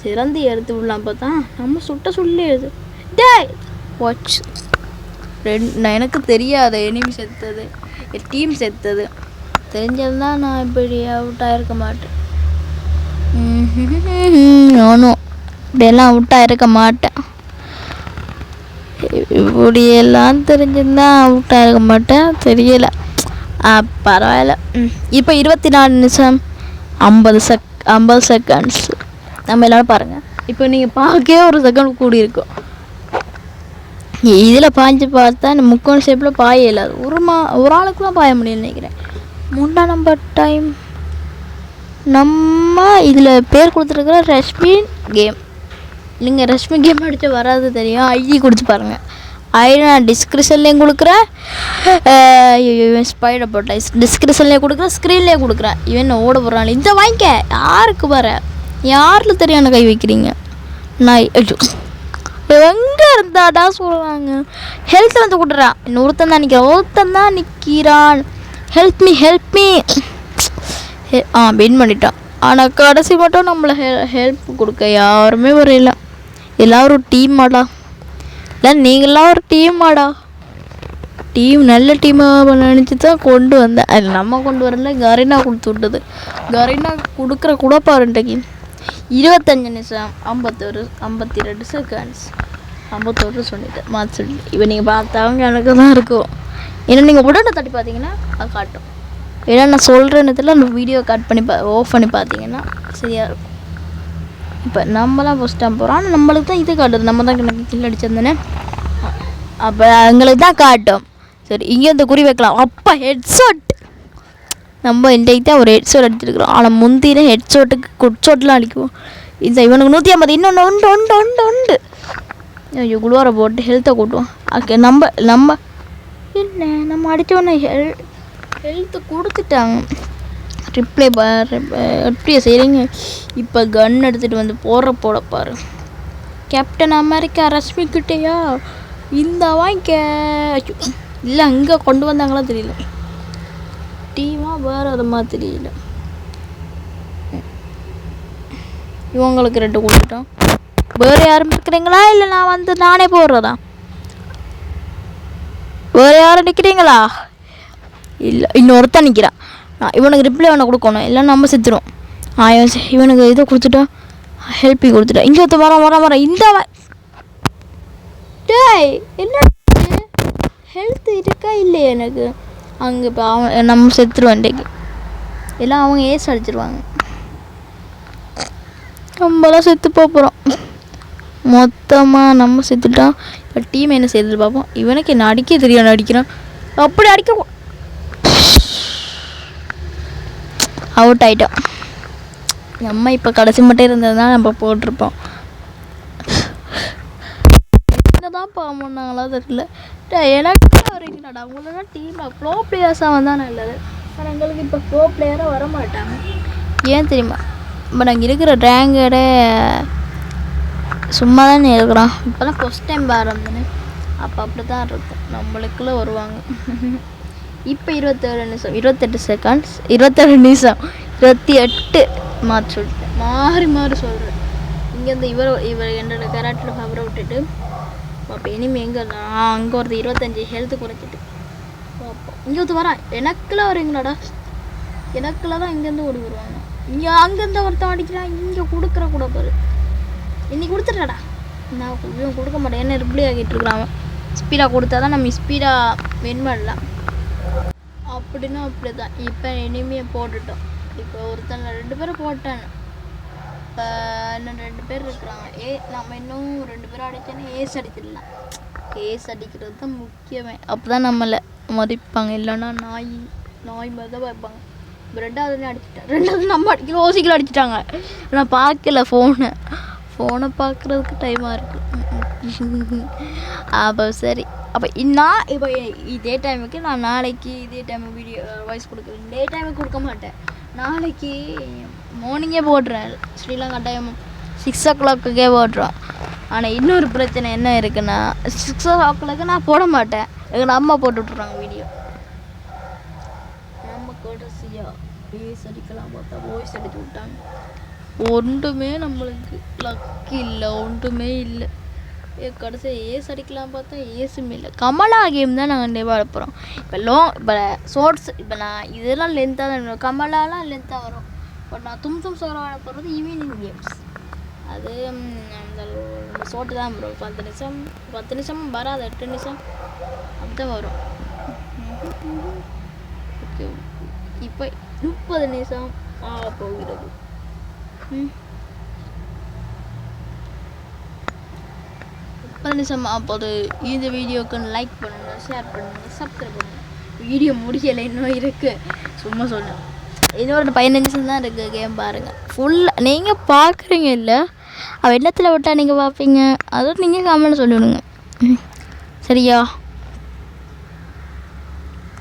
[SPEAKER 1] சிறந்து எடுத்து விடலாம் பார்த்தா நம்ம சொல்லி எழுது. வாட்ச் எனக்கு தெரியாது. எனிமி செத்தது, டீம் செத்தது தெரிஞ்சதுதான் நான் இப்படி அவுட் ஆகிருக்க மாட்டேன். நானும் இப்படியெல்லாம் அவுட் ஆகிருக்க மாட்டேன். இப்படியெல்லாம் தெரிஞ்சிருந்தான் அவுட் ஆகிருக்க மாட்டேன். தெரியலை. பரவாயில்ல. இப்போ 24 நிமிஷம் 50 செகண்ட்ஸ். நம்ம எல்லோரும் பாருங்கள். இப்போ நீங்கள் பார்க்கவே ஒரு செகண்ட் கூடி இருக்கும். இதில் பாய்ஞ்சு பார்த்தா இந்த முக்கோண ஷேப்பில் பாய இல்லாது ஒரு ஆளுக்கு தான் பாய முடியும்னு நினைக்கிறேன். 3 நம்பர் டைம் நம்ம இதில் பேர் கொடுத்துருக்குற ரஷ்மி கேம். நீங்கள் ரஷ்மி கேம் அடித்தா வராது தெரியும். ஐடி கொடுத்து பாருங்கள். ஐடி நான் டிஸ்கிரிப்ஷன்லேயும் கொடுக்குறேன். இவன் ஸ்பைடர் போட்டேன் டிஸ்கிரிப்ஷன்லேயே கொடுக்குறேன், ஸ்க்ரீன்லேயே கொடுக்குறேன். இவன் ஓட போகிறான். இந்த வாங்கிக்க யாருக்கு வர யாரில் தெரியும் கை வைக்கிறீங்க? நான் எங்கே இருந்தாடா சொல்கிறாங்க. ஹெல்த் வந்து கொடுக்குறான். இன்னொருத்தன் தான் நிற்கிறான். ஹெல்ப் மீ வின் பண்ணிட்டான். ஆனால் கடைசி மட்டும் நம்மளை ஹெல்ப் கொடுக்க யாருமே வரையில. எல்லோரும் டீம் ஆடா. இல்லை நீங்களாம் ஒரு டீம் ஆடா. நல்ல டீமாக நினச்சி தான் கொண்டு வந்தேன். அதில் நம்ம கொண்டு வரல, கரீனா கொடுத்து விட்டது. கரீனா கொடுக்குற கூட பாருன்றைக்கு 25 நிமிஷம் 52 செகண்ட்ஸ் 51 சொல்லிட்டேன் மாற்றி சொல்லி. இப்போ நீங்கள் பார்த்தவங்க எனக்கு தான் இருக்கும். ஏன்னா நீங்கள் உடனே தட்டி பார்த்தீங்கன்னா அது காட்டும். ஏன்னா நான் சொல்கிற நேரத்தில் அந்த வீடியோ கட் பண்ணி ஆஃப் பண்ணி பார்த்தீங்கன்னா சரியாக இருக்கும். இப்போ நம்மளாம் ஃபஸ்ட் டைம் போகிறோம். ஆனால் நம்மளுக்கு தான் இது காட்டுது. நம்ம தான் எனக்கு கில் அடிச்சிருந்தேனே. அப்போ எங்களுக்கு தான் காட்டும். சரி இங்கே இந்த குறி வைக்கலாம். அப்பா ஹெட்ஷாட் நம்ம இன்றைக்கு தான் ஒரு ஹெட்ஷாட் அடிச்சிருக்கிறோம். ஆனால் முந்தின ஹெட்ஷாட்டுக்கு குட்ஷாட்லாம் அடிக்குவோம். இந்த இவனுக்கு 150 இன்னொன்று உண்டு. ஐயோ குளுவாரை போட்டு ஹெல்த்தை கூட்டுவோம். ஓகே நம்ம என்ன நம்ம அடித்தோடனே ஹெல்த்து கொடுத்துட்டாங்க. ரிப்ளை எப்படியா செய்கிறீங்க? இப்போ கன் எடுத்துகிட்டு வந்து போட பாரு. கேப்டன் அமெரிக்கா ரஷ்மிக்கிட்டேயா இந்த வாங்கிக்க. இல்லை அங்கே கொண்டு வந்தாங்களா தெரியல. டீமாக வேறு அது மாதிரி தெரியல. இவங்களுக்கு 2 கொடுத்துட்டோம். வேறு யாரும் இருக்கிறீங்களா? இல்லை நான் நானே போடுறதா? வேறு யாரும் நிற்கிறீங்களா? இல்லை இன்னொருத்தான் நிற்கிறான். இவனுக்கு ரிப்ளை ஒன்று கொடுக்கணும், இல்லை நம்ம செத்துரும். இவனுக்கு இதை கொடுத்துட்டோம், ஹெல்ப்பி கொடுத்துட்டோம். இங்கே ஒருத்த வர இந்த டேய் என்ன ஹெல்த் இருக்கா இல்லையா எனக்கு? அங்கே இப்போ நம்ம செத்துருவோம். இன்றைக்கு எல்லாம் அவங்க ஏஸ் அடிச்சிருவாங்க. நம்மளாம் செத்து போகிறோம் மொத்தமாக. நம்ம செத்துட்டோம். இப்போ டீம் என்ன செய்யுது பார்ப்போம். இவனுக்கு என்ன அடிக்க தெரியும், அடிக்கிறான். அப்படி அடிக்க அவுட் ஆகிட்டோம். நம்ம இப்போ கடைசி மட்டும் இருந்ததுதான் நம்ம போட்டிருப்போம். என்ன தான் பண்ணாங்களா தெரியல. எனக்கு வரீங்களாடா அவங்களோட டீமில் ப்ரோ பிளேயர்ஸாக வந்தால் நல்லது. ஆனால் எங்களுக்கு இப்போ ப்ரோ பிளேயராக வர மாட்டாங்க. ஏன் தெரியுமா? இப்போ நாங்கள் இருக்கிற ரேங்கோட சும்மா தானே இருக்கிறோம். இப்போ தான் ஃபஸ்ட் டைம் ஆரம்பினே. அப்போ அப்படி தான் இருக்கும். நம்மளுக்குள்ளே வருவாங்க. இப்போ 27 நிமிஷம் 28 செகண்ட்ஸ் 27 நிமிஷம் 28 மாற்றி சொல்லிட்டேன். மாறி சொல்கிறேன். இங்கேருந்து இவர் என்னோட கராட்டில் ஃபவரை விட்டுட்டு அப்போ இனிமேல் எங்கே நான் அங்கே ஒருத்தர் 25 ஹெல்த்து குறைச்சிட்டு பார்ப்போம். இங்கே ஒருத்தர் வரான். எனக்குலாம் வரீங்களாடா? எனக்குலாம் தான் இங்கேருந்து ஓடி வருவாங்க. இங்கே அங்கேருந்து ஒருத்தன் அடிக்கிறான். இங்கே கொடுக்குற கூட பாரு. இன்னைக்கு கொடுத்துட்டாடா. நான் இவன் கொடுக்க மாட்டேன். என்ன ரிப்ளை ஆகிட்டு இருக்கிறான். ஸ்பீடாக கொடுத்தா தான் நம்ம ஸ்பீடாக வின் பண்ணலாம். அப்படின்னா அப்படி தான். இப்போ இனிமையை போட்டுட்டோம். இப்போ ஒருத்தனை 2 பேரை போட்டேன். இன்னும் 2 பேர் இருக்கிறாங்க. நம்ம இன்னும் 2 பேரும் அடித்தோன்னா ஏஸ் அடிச்சிடலாம். ஏஸ் அடிக்கிறது தான் முக்கியமே. அப்போ தான் நம்மளை மதிப்பாங்க. இல்லைன்னா நாய் மாதிரி தான் வைப்பாங்க. இப்போ 2வது அடிச்சிட்டேன். 2வது நம்ம அடிக்கிற ஓசிக்கில் அடிச்சிட்டாங்க. நான் பார்க்கல ஃபோனை பார்க்குறதுக்கு டைமாக இருக்குது. அப்போ சரி. அப்போ நான் இப்போ இதே டைமுக்கு நான் நாளைக்கு இதே டைமுக்கு வீடியோ வாய்ஸ் கொடுக்குறேன். இதே டைமுக்கு கொடுக்க மாட்டேன். நாளைக்கு மார்னிங்கே போடுறேன். ஸ்ரீலங்கா டைம் 6 o'clock போடுறோம். ஆனால் இன்னொரு பிரச்சனை என்ன இருக்குன்னா 6 o'clock நான் போட மாட்டேன். எங்கள் அம்மா போட்டு விட்ருவாங்க வீடியோ. நம்ம கடைசியாக பேஸ் அடிக்கலாம் பார்த்தா வாய்ஸ் அடித்து விட்டாங்க. ஒன்றுமே நம்மளுக்கு லக்கு இல்லை. ஒன்றுமே இல்லை. கடைசியாக ஏஸ் அடிக்கலாம் பார்த்தா ஏசுமே இல்லை. கமலா கேம் தான் நாங்கள் நேவாக போகிறோம். இப்போ ஷார்ட்ஸ் இப்போ நான் இதெல்லாம் லென்த்தாக தான் கமலாலாம் லென்த்தாக வரும். பட் நான் தும் சோற வாழ போகிறது ஈவினிங் கேம்ஸ். அது அந்த ஷார்ட்டு தான் வரும். 10 நிமிஷம் வராது. 8 நிமிஷம் அப்படி தான் வரும். ஓகே இப்போ 30 நிமிஷம் ஆக போகிறது. 10 நிமிஷம் அப்போது இந்த வீடியோக்கு லைக் பண்ணுங்கள், ஷேர் பண்ணுங்கள், சப்ஸ்கிரைப் பண்ணுங்கள். வீடியோ முடியலை, இன்னும் இருக்குது. சும்மா சொன்னேன். இன்னொரு 15 நிமிஷம் தான் இருக்குது. கேம் பாருங்கள் ஃபுல்லாக. நீங்கள் பார்க்குறீங்க இல்லை, அவள் எண்ணத்தில் விட்டால் நீங்கள் பார்ப்பீங்க. அதுவும் நீங்கள் கமெண்ட் சொல்லிவிடுங்க. சரியா?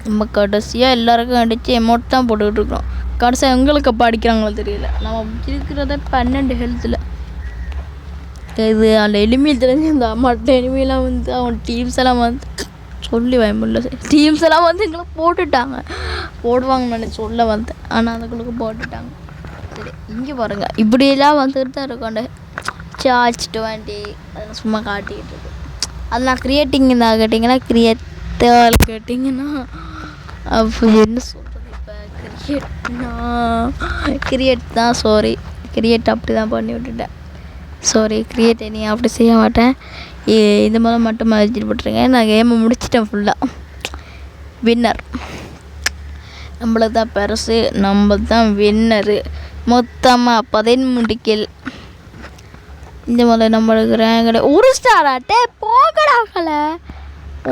[SPEAKER 1] நம்ம கடைசியாக எல்லாருக்கும் அடித்து அமௌண்ட் தான் போட்டுக்கிட்டு இருக்கோம். கடைசியாக எங்களுக்கு அப்போ அடிக்கிறாங்களோ தெரியல. நம்ம இருக்கிறத 12 ஹெல்த்தில். இது அந்த எனிமியில் தெரிஞ்சு இந்த மற்ற எனிமியெல்லாம் வந்து அவன் டீம்ஸ் எல்லாம் வந்து சொல்லி பயமில்ல. டீம்ஸ் எல்லாம் வந்து எங்களை போட்டுட்டாங்க. போடுவாங்கன்னு நினச்சி சொல்ல வந்தேன், ஆனால் அதுங்களுக்கு போட்டுட்டாங்க. சரி, இங்கே பாருங்கள், இப்படியெல்லாம் வந்துக்கிட்டு தான் இருக்கும். அந்த சார்ஜ் 20 அதெல்லாம் சும்மா காட்டிக்கிட்டு இருக்கு. அதெல்லாம் க்ரியேட்டிங் தான் கேட்டிங்கன்னா, கேட்டிங்கன்னா அப்போ என்ன சொல்கிறது? இப்போ கிரியேட் தான். சாரி, கிரியேட் அப்படி தான் பண்ணி விட்டுட்டேன். சாரி, கிரியேட் நீ அப்படி செய்ய மாட்டேன். இந்த மாதிரி மட்டும் மதிச்சிட்டு போட்டுருங்க. நான் கேமை முடிச்சிட்டேன் ஃபுல்லாக. வின்னர் நம்மள தான் பெருசு, நம்ம தான் வின்னரு. மொத்தமாக 13 கில். இந்த மாதிரி நம்மளுக்கு ரேங்கடை 1 ஸ்டார் ஆட்டே போகடாக்கலை.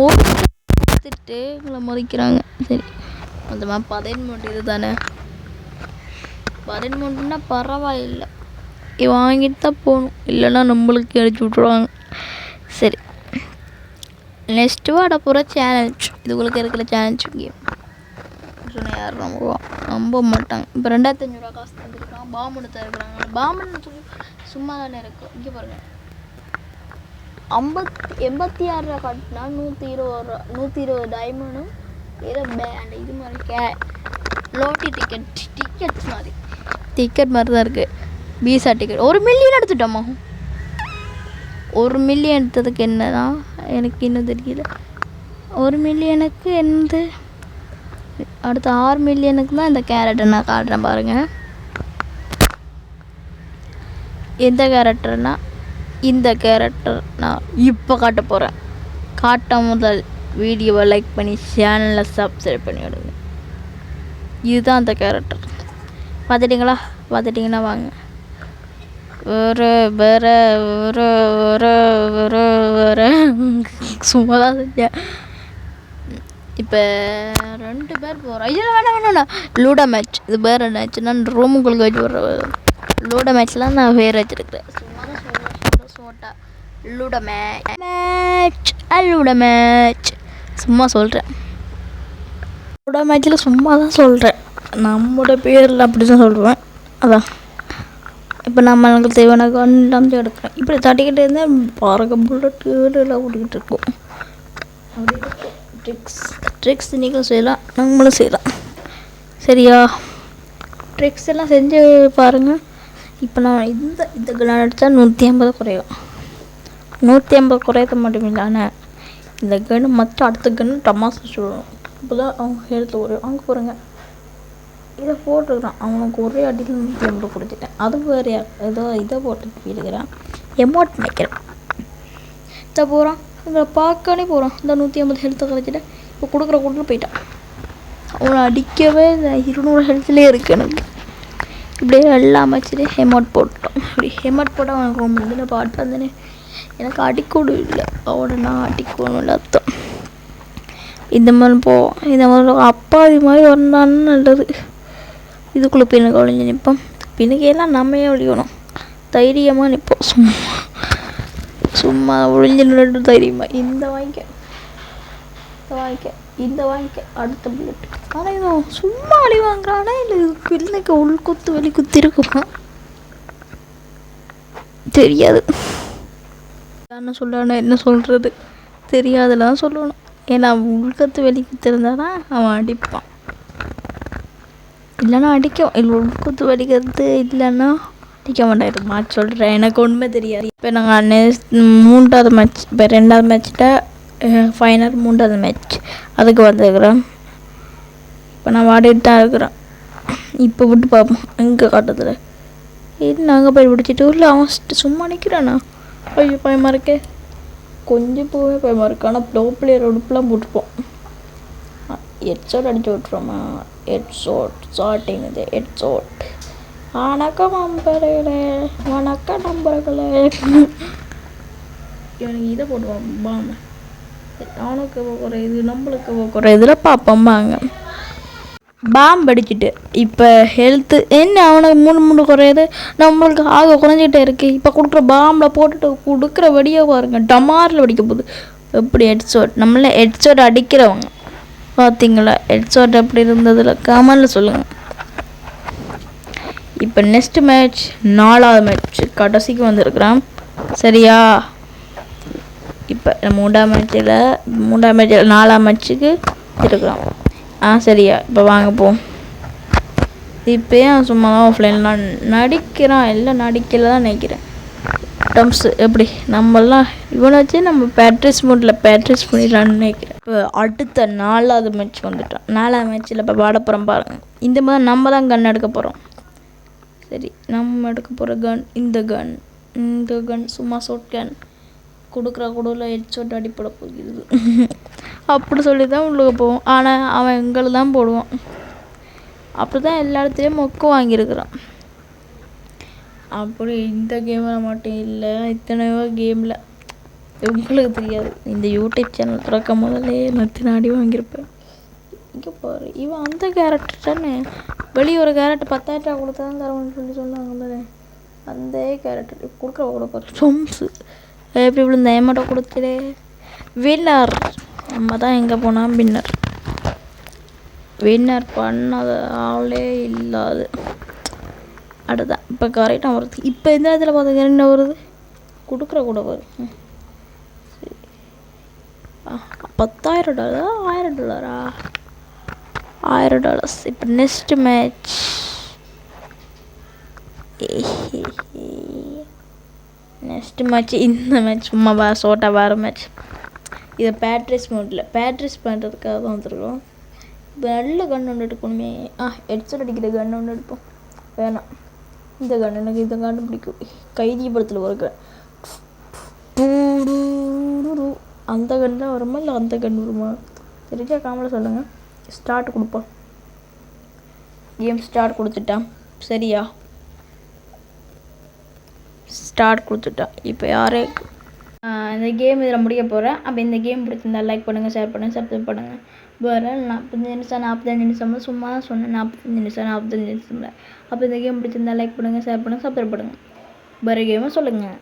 [SPEAKER 1] ஒரு எடுத்துட்டு எங்களை மதிக்கிறாங்க. சரி, மொத்தமாக 13 இது தானே. 13ன்னா பரவாயில்லை, வாங்கிட்டு தான் போகணும், இல்லைன்னா நம்மளுக்கு அடிச்சு விட்ருவாங்க. சரி, நெக்ஸ்ட்டு வாட போகிற சேலஞ்ச். இதுகளுக்கு இருக்கிற சேலஞ்ச் கேம் சொன்னால் யாரும் நம்ப மாட்டாங்க. இப்போ 2500 காசு தந்துருக்காங்க. பாம்பு தான் இருக்கிறாங்க. பாம்புன்னு சொல்லி சும்மா தானே இருக்கும். இங்கே பாருங்கள், 86 ரூபா காட்டினா 120 டைமண்டும் ஏதோ அந்த இது மாதிரி லோட்டி டிக்கெட்ஸ் மாதிரி டிக்கெட் மாதிரி தான் இருக்குது. விசா டிக்கெட் 1 மில்லியன் எடுத்துட்டோமா? 1 மில்லியன் எடுத்ததுக்கு என்ன தான் எனக்கு இன்னும் தெரியல. 1 மில்லியனுக்கு எந்த அடுத்த 6 மில்லியனுக்கு தான் இந்த கேரக்டர் நான் காட்டுறேன் பாருங்கள். எந்த கேரக்டர்னா இந்த கேரக்டர் நான் இப்போ காட்ட போகிறேன். காட்ட முதல் வீடியோவை லைக் பண்ணி சேனலை சப்ஸ்கிரைப் பண்ணி விடுங்க. இதுதான் அந்த கேரக்டர். பார்த்துட்டிங்களா? பார்த்துட்டிங்கன்னா வாங்க. வேறு சும்மா தான் செஞ்சேன். இப்போ 2 பேர் போகிறோம். இதில் வேணாம் லூடோ மேட்ச். இது வேறு மேட்ச். நான் ரூமுக்குள்ளே வச்சு விட்ற லூடோ மேட்ச்லாம் நான் வேறு வச்சுருக்கிறேன். சும்மா தான் சோட்டா லூடோ மேட்ச் சும்மா சொல்கிறேன். லூடோ மேட்ச்சில் சும்மா தான் சொல்கிறேன். நம்மளோட பேரில் அப்படி தான் சொல்லுவேன். அதான் இப்போ நம்மளுக்கு தேவையான கண்டம் எடுக்கிறேன். இப்படி தட்டிக்கிட்டே இருந்தால் பாருங்க, புல்லட் எல்லாம் ஓடிக்கிட்டு இருக்கும். அப்படி ட்ரிக்ஸ் நீங்களும் செய்யலாம், நம்மளும் செய்யலாம். சரியா? ட்ரிக்ஸ் எல்லாம் செஞ்சு பாருங்கள். இப்போ நான் இந்த கன் அடித்தா 150 குறையும். 150 குறையத மட்டும் இல்லை, ஆனால் இந்த கன்று மற்ற அடுத்த கன்று டமாஸ் சொல்லணும். இப்போ தான் அவங்க ஹெல்த் வரும். அங்கே போகிறேங்க, இதை போட்டுருக்குறான். அவனுக்கு ஒரே அடியில் 150 கொடுத்துட்டேன். அது வேறு இதை போட்டுட்டு போயிருக்கிறான். எமௌண்ட் நினைக்கிறேன். இதை போகிறான், இதை பார்க்கனே போகிறான். இந்த 150 ஹெல்த்தை கழிச்சிட்டு இப்போ கொடுக்குற போயிட்டான். அவனை அடிக்கவே இந்த 200 ஹெல்த்லேயே இருக்குது எனக்கு. இப்படியே எல்லாம் வச்சுட்டு ஹெமௌண்ட் போட்டோம். இப்படி ஹெமௌண்ட் போட்டால் அவனுக்கு ரொம்ப இதில் பாட்டு வந்தேனே. எனக்கு அடிக்கூடும் இல்லை, அவனை நான் அடிக்கணும் இல்லை அர்த்தம். இந்த மாதிரி போவோம். இந்த மாதிரி அப்பாவி மாதிரி வந்தான்னு நல்லது. இதுக்குள்ளே பின்னுக்கு ஒழிஞ்சு நிற்போம். பின்னுக்கையெல்லாம் நம்மையே ஒழிக்கணும். தைரியமாக நிற்போம். சும்மா ஒழிஞ்சு நின்று தைரியமாக இந்த வாங்கிக்க அடுத்த புல்லட். ஆனால் இது சும்மா அடி வாங்குறானா இல்லை இது பிள்ளைக்கு உள்குத்து வெளி குத்தி இருக்குமா தெரியாது. என்ன சொல்கிறானோ என்ன சொல்கிறது தெரியாதுல தான் சொல்லணும். ஏன்னா உள்கத்து வெளி குத்து இருந்தானா அவன் அடிப்பான், இல்லைன்னா அடிக்கும். இல்லை உள்குத்து வலிக்கிறது இல்லைன்னா அடிக்க மாட்டேன். மாற்றி சொல்கிறேன், எனக்கு ஒன்றுமே தெரியாது. இப்போ நாங்கள் 3வது மேட்ச், இப்போ 2வது மேட்ச்சில் ஃபைனல் 3வது மேட்ச் அதுக்கு வந்துருக்குறேன். இப்போ நான் வாடிட்டு தான் இருக்கிறேன். இப்போ விட்டு பார்ப்போம் எங்கே காட்டுறதுல இது. நாங்கள் போய் பிடிச்சிட்டு இல்லை அவன் சும்மா நிற்கிறானா? ஐயோ பயமாக இருக்கே, கொஞ்சம் போவே பயமாக இருக்கு. ஆனால் ப்ளோ பிளேயர் உடுப்புலாம் போட்டுப்போம். ஹெட்ஷாட் அடிச்சு விட்ருவோமா? ஷாட்டிங் இது ஹெட்ஷாட். வணக்கம் நம்பர்களே. இவனுக்கு இதை போடுவான் பாம்பு. அவனுக்கு குறையுது நம்மளுக்கு குறையுதுல பார்ப்போம்பாங்க. பாம்பு அடிச்சுட்டு இப்போ ஹெல்த்து என்ன அவனுக்கு மூணு குறையுது, நம்மளுக்கு ஆக குறைஞ்சிக்கிட்டே இருக்குது. இப்போ கொடுக்குற பாம்பில் போட்டுட்டு கொடுக்குற வெடியை பாருங்க, டமாரில் வெடிக்க போகுது. எப்படி ஹெட்ஷாட், நம்மள ஹெட்ஷாட் அடிக்கிறவங்க பார்த்தீங்களா? ஹெட்ஷாட் எப்படி இருந்ததில் கமெண்டில் சொல்லுங்கள். இப்போ நெக்ஸ்ட் மேட்ச் 4வது மேட்ச் கடைசிக்கு வந்திருக்கிறான். சரியா? இப்போ 3ஆம் மேட்சில் 4ஆம் மேட்ச்சுக்கு இருக்கிறான். சரியா? இப்போ வாங்க போம். இப்போ ஏன் சும்மா தான் ஆஃப்லைன்லாம் நடிக்கிறான், எல்லாம் நடிக்கல தான் நினைக்கிறேன். டம்ஸு எப்படி நம்மளாம் இவனை வச்சு நம்ம பேட்ரிஸ் பண்ணிடலான்னு நினைக்கிறேன். இப்போ அடுத்த 4வது மேட்ச் வந்துட்டோம். 4ஆம் மேட்ச்சில் இப்போ பாடப்புறம் பாருங்கள். இந்த மாதிரி நம்ம தான் கன் எடுக்க போகிறோம். சரி, நம்ம எடுக்க போகிற கன் இந்த கன் சும்மா ஷார்ட் கன். கொடுக்குற கூடல ஹெட்ஷாட் அடிப்பட போகிறது அப்படி சொல்லி தான் உள்ளுக்கு போவோம். ஆனால் அவன் எங்களை தான் போடுவான். அப்படி தான் எல்லா இடத்துலையும் மொக்கு வாங்கியிருக்கிறான். அப்படி இந்த கேமில் மட்டும் இல்லை, இத்தனையோ கேமில் உங்களுக்கு தெரியாது. இந்த யூடியூப் சேனல் திறக்க முதல்லே நான் அடி வாங்கியிருப்பேன். இங்கே பாரு, இவன் அந்த கேரக்டர் தானே. வெளியே ஒரு கேரக்டர் 10,000 ரூபா கொடுத்தா தான் தருவான்னு சொன்னாங்க. அந்த கேரக்டர் கொடுக்குற கூட பாரு சொம்ஸு எப்படி விழுந்த ஏமாட்ட கொடுத்துடே. வின்னர் நம்ம தான் எங்கே போனால் வின்னர் பண்ணாத ஆளே இல்லாது. அடுத்தான் இப்போ கரெக்டாக வருது. இப்போ எந்த இடத்துல பார்த்துக்க என்ன வருது, கொடுக்குற கூட வரும். சரி, $10,000 $1,000 $1,000. இப்போ நெக்ஸ்ட் மேட்ச் இந்த மேட்ச் சும்மா சோட்டா வேறு மேட்ச். இதை பேட்ரிஸ் பண்ணுறதுக்காக தான் வந்துருக்கோம். இப்போ நல்ல கன் ஒன்று எடுக்கணுமே. ஹெட்செட் அடிக்கிற கன் ஒன்று எடுப்போம். வேணாம், இந்த கன் எனக்கு இந்த கன் பிடிக்கும். கைதி படத்தில் ஒரு கன், அந்த கன் தான் வருமா இல்லை அந்த கன் வருமா தெரிஞ்சா காமெடியில் சொல்லுங்கள். ஸ்டார்ட் கொடுப்போம். கேம் ஸ்டார்ட் கொடுத்துட்டான். சரியா? ஸ்டார்ட் கொடுத்துட்டான். இப்போ யாரே இந்த கேம் இதில் முடிய போகிறேன். அப்போ இந்த கேம் பிடிச்சிருந்தால் லைக் பண்ணுங்கள், ஷேர் பண்ணுங்கள், சப்ஸ்கிரைப் பண்ணுங்கள். வேறு 45 நிமிஷம் சும்மா தான் சொன்னேன். 45 நிமிஷம். அப்போ இந்த கேம் பிடிச்சிருந்தால் லைக் பண்ணுங்கள், ஷேர் பண்ணுங்கள், சப்ஸ்கிரைப் பண்ணுங்கள். வேறு கேமை சொல்லுங்கள்.